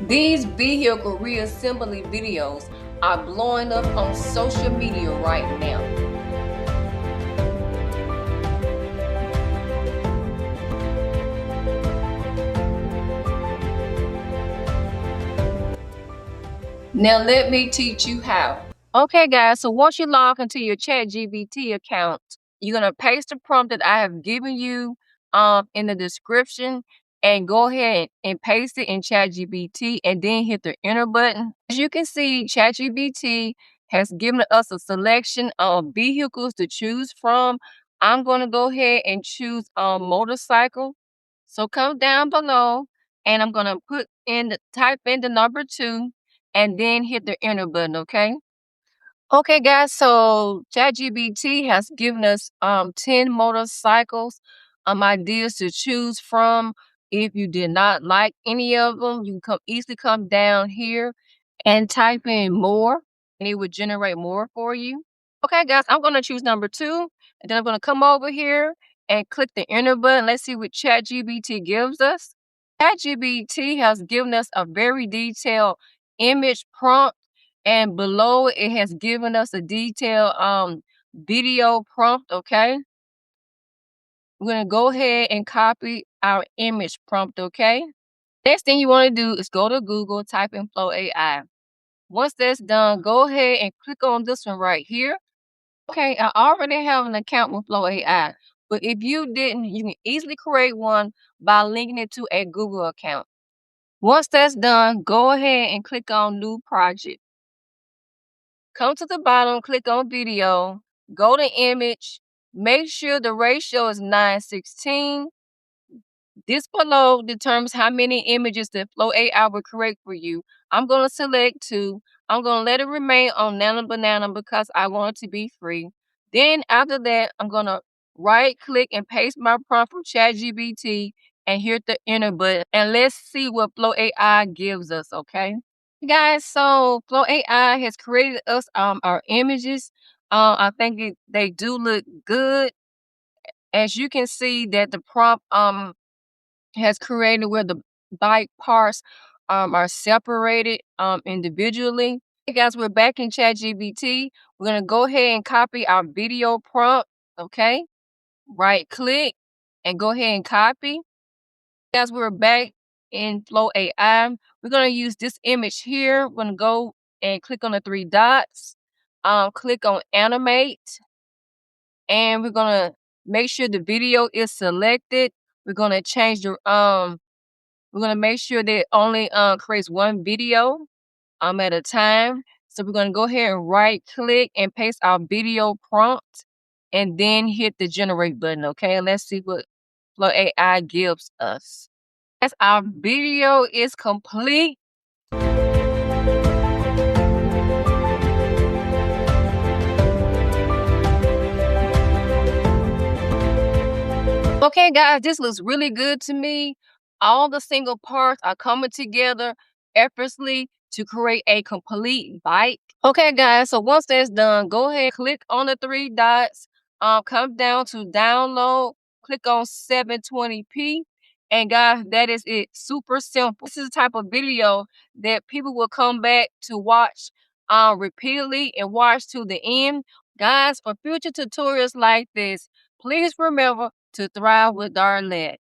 These vehicle reassembly videos are blowing up on social media right now. Now let me teach you how. Okay guys, so once you log into your ChatGPT account, you're gonna paste the prompt that I have given you in the description and go ahead and paste it in ChatGPT and then hit the enter button. As you can see, ChatGPT has given us a selection of vehicles to choose from. I'm gonna go ahead and choose a motorcycle. So come down below and I'm gonna type in the number 2 and then hit the enter button, okay? Okay, guys, so ChatGPT has given us 10 motorcycles ideas to choose from. If you did not like any of them, you can easily come down here and type in more, and it would generate more for you. Okay, guys, I'm gonna choose number 2, and then I'm gonna come over here and click the enter button. Let's see what ChatGPT gives us. ChatGPT has given us a very detailed image prompt, and below it has given us a detailed video prompt. Okay, we're gonna go ahead and copy our image prompt. Okay, next thing you want to do is go to Google, type in Flow AI. Once that's done, go ahead and click on this one right here. Okay, I already have an account with Flow AI, but if you didn't, you can easily create one by linking it to a Google account. Once that's done, go ahead and click on New Project. Come to the bottom, click on Video, go to Image, make sure the ratio is 9:16. This below determines how many images that Flow AI will create for you. I'm going to select 2. I'm going to let it remain on Nano Banana because I want it to be free. Then after that, I'm going to right click and paste my prompt from ChatGPT and hit the enter button. And let's see what Flow AI gives us, okay? Guys, so Flow AI has created us our images. I think they do look good. As you can see that the prompt has created where the bike parts are separated individually. Hey guys, we're back in ChatGPT. We're gonna go ahead and copy our video prompt. Okay, right click and go ahead and copy. Guys, we're back in Flow AI. We're gonna use this image here. We're gonna go and click on the 3 dots. Click on animate, and we're gonna make sure the video is selected. We're gonna change the we're gonna make sure that it only creates one video at a time. So we're gonna go ahead and right click and paste our video prompt and then hit the generate button. Okay, let's see what Flow AI gives us. As our video is complete. Okay, guys, this looks really good to me. All the single parts are coming together effortlessly to create a complete bike. Okay, guys, so once that's done, go ahead, click on the 3 dots, come down to download, click on 720p, and guys, that is it. Super simple. This is the type of video that people will come back to watch repeatedly and watch to the end. Guys, for future tutorials like this, please remember to thrive with Darlett.